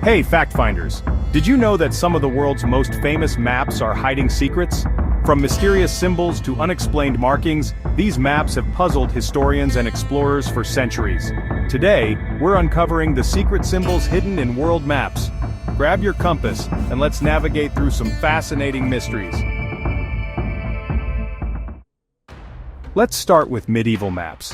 Hey, Factfinders! Did you know that some of the world's most famous maps are hiding secrets? From mysterious symbols to unexplained markings, these maps have puzzled historians and explorers for centuries. Today, we're uncovering the secret symbols hidden in world maps. Grab your compass, and let's navigate through some fascinating mysteries. Let's start with medieval maps.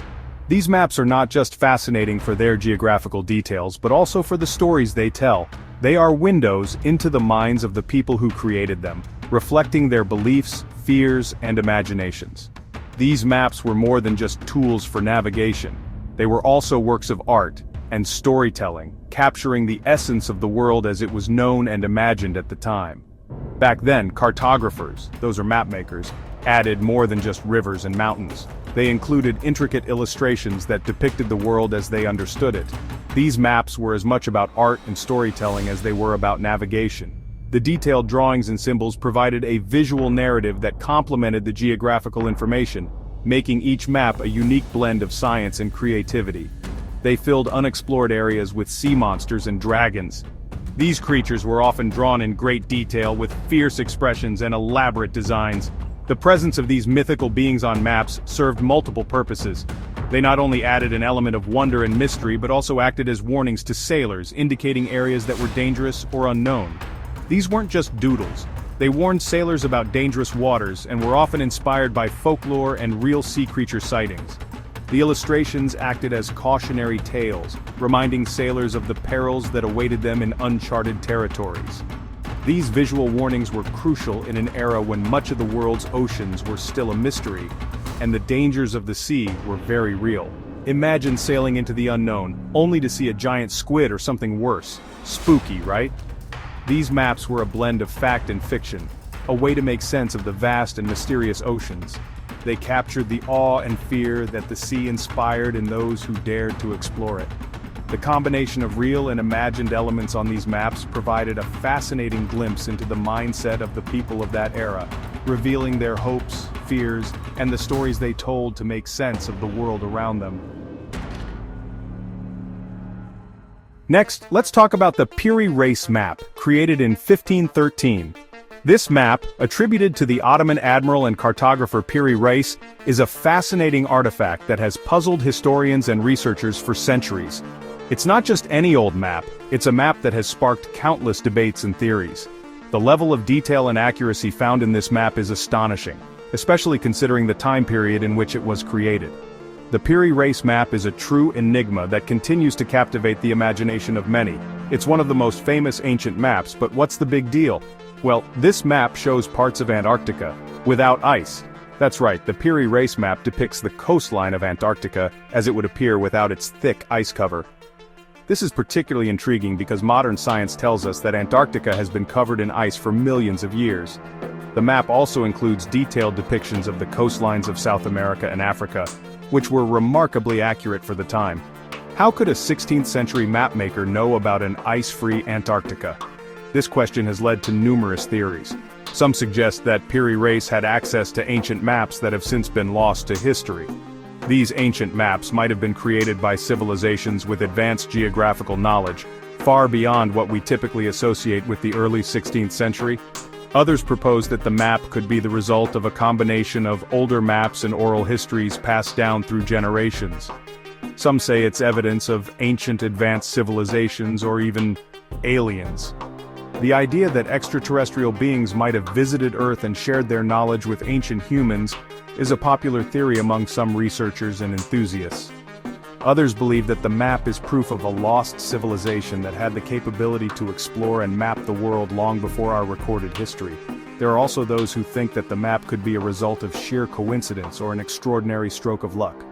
These maps are not just fascinating for their geographical details, but also for the stories they tell. They are windows into the minds of the people who created them, reflecting their beliefs, fears, and imaginations. These maps were more than just tools for navigation. They were also works of art and storytelling, capturing the essence of the world as it was known and imagined at the time. Back then, cartographers, those are map makers, added more than just rivers and mountains. They included intricate illustrations that depicted the world as they understood it. These maps were as much about art and storytelling as they were about navigation. The detailed drawings and symbols provided a visual narrative that complemented the geographical information, making each map a unique blend of science and creativity. They filled unexplored areas with sea monsters and dragons. These creatures were often drawn in great detail with fierce expressions and elaborate designs. The presence of these mythical beings on maps served multiple purposes. They not only added an element of wonder and mystery but also acted as warnings to sailors, indicating areas that were dangerous or unknown. These weren't just doodles. They warned sailors about dangerous waters and were often inspired by folklore and real sea creature sightings. The illustrations acted as cautionary tales, reminding sailors of the perils that awaited them in uncharted territories. These visual warnings were crucial in an era when much of the world's oceans were still a mystery, and the dangers of the sea were very real. Imagine sailing into the unknown, only to see a giant squid or something worse. Spooky, right? These maps were a blend of fact and fiction, a way to make sense of the vast and mysterious oceans. They captured the awe and fear that the sea inspired in those who dared to explore it. The combination of real and imagined elements on these maps provided a fascinating glimpse into the mindset of the people of that era, revealing their hopes, fears, and the stories they told to make sense of the world around them. Next, let's talk about the Piri Reis Map, created in 1513. This map, attributed to the Ottoman admiral and cartographer Piri Reis, is a fascinating artifact that has puzzled historians and researchers for centuries. It's not just any old map, it's a map that has sparked countless debates and theories. The level of detail and accuracy found in this map is astonishing, especially considering the time period in which it was created. The Piri Reis Map is a true enigma that continues to captivate the imagination of many. It's one of the most famous ancient maps, but what's the big deal? Well, this map shows parts of Antarctica, without ice. That's right, the Piri Reis Map depicts the coastline of Antarctica as it would appear without its thick ice cover. This is particularly intriguing because modern science tells us that Antarctica has been covered in ice for millions of years. The map also includes detailed depictions of the coastlines of South America and Africa, which were remarkably accurate for the time. How could a 16th century mapmaker know about an ice-free Antarctica? This question has led to numerous theories. Some suggest that Piri Reis had access to ancient maps that have since been lost to history. These ancient maps might have been created by civilizations with advanced geographical knowledge, far beyond what we typically associate with the early 16th century. Others propose that the map could be the result of a combination of older maps and oral histories passed down through generations. Some say it's evidence of ancient advanced civilizations or even aliens. The idea that extraterrestrial beings might have visited Earth and shared their knowledge with ancient humans is a popular theory among some researchers and enthusiasts. Others believe that the map is proof of a lost civilization that had the capability to explore and map the world long before our recorded history. There are also those who think that the map could be a result of sheer coincidence or an extraordinary stroke of luck.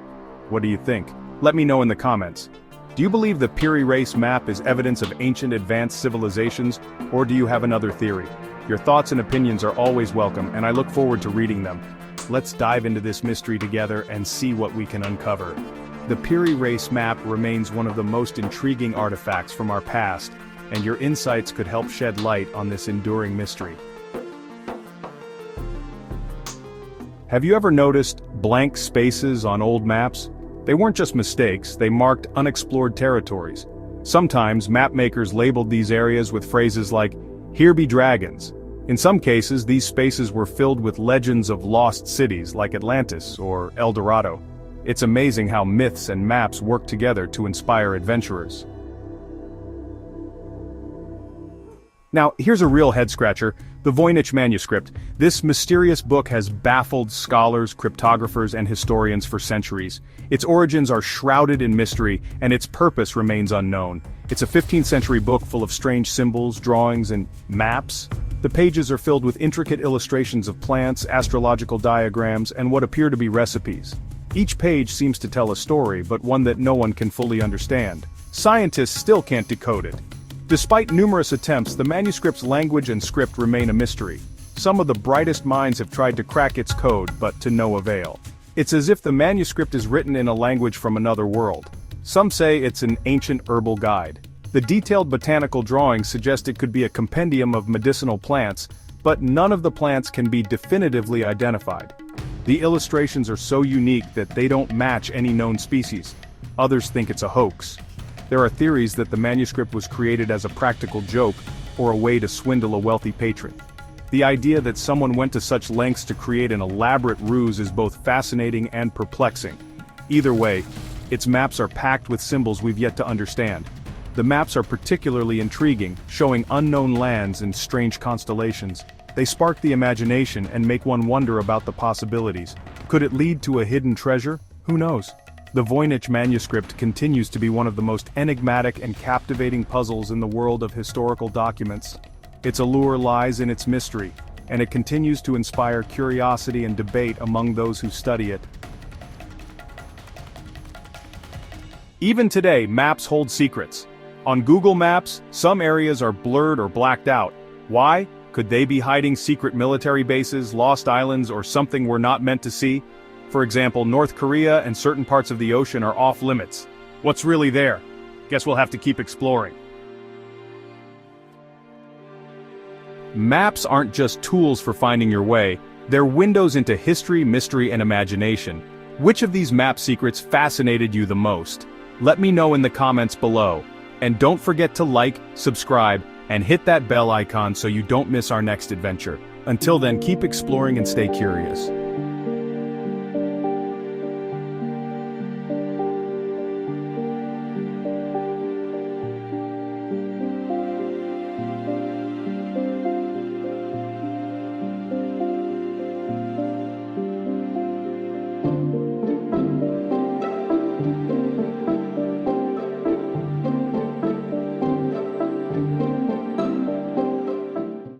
What do you think? Let me know in the comments. Do you believe the Piri Reis Map is evidence of ancient advanced civilizations, or do you have another theory? Your thoughts and opinions are always welcome, and I look forward to reading them. Let's dive into this mystery together and see what we can uncover. The Piri Reis Map remains one of the most intriguing artifacts from our past, and your insights could help shed light on this enduring mystery. Have you ever noticed blank spaces on old maps? They weren't just mistakes, they marked unexplored territories. Sometimes mapmakers labeled these areas with phrases like, "Here be dragons." In some cases, these spaces were filled with legends of lost cities like Atlantis or El Dorado. It's amazing how myths and maps work together to inspire adventurers. Now, here's a real head-scratcher, the Voynich Manuscript. This mysterious book has baffled scholars, cryptographers, and historians for centuries. Its origins are shrouded in mystery, and its purpose remains unknown. It's a 15th century book full of strange symbols, drawings, and maps. The pages are filled with intricate illustrations of plants, astrological diagrams, and what appear to be recipes. Each page seems to tell a story, but one that no one can fully understand. Scientists still can't decode it. Despite numerous attempts, the manuscript's language and script remain a mystery. Some of the brightest minds have tried to crack its code, but to no avail. It's as if the manuscript is written in a language from another world. Some say it's an ancient herbal guide. The detailed botanical drawings suggest it could be a compendium of medicinal plants, but none of the plants can be definitively identified. The illustrations are so unique that they don't match any known species. Others think it's a hoax. There are theories that the manuscript was created as a practical joke or a way to swindle a wealthy patron. The idea that someone went to such lengths to create an elaborate ruse is both fascinating and perplexing. Either way, its maps are packed with symbols we've yet to understand. The maps are particularly intriguing, showing unknown lands and strange constellations. They spark the imagination and make one wonder about the possibilities. Could it lead to a hidden treasure? Who knows? The Voynich Manuscript continues to be one of the most enigmatic and captivating puzzles in the world of historical documents. Its allure lies in its mystery, and it continues to inspire curiosity and debate among those who study it. Even today, maps hold secrets. On Google Maps, some areas are blurred or blacked out. Why? Could they be hiding secret military bases, lost islands, or something we're not meant to see? For example, North Korea and certain parts of the ocean are off limits. What's really there? Guess we'll have to keep exploring. Maps aren't just tools for finding your way, they're windows into history, mystery, and imagination. Which of these map secrets fascinated you the most? Let me know in the comments below. And don't forget to like, subscribe, and hit that bell icon so you don't miss our next adventure. Until then, keep exploring and stay curious.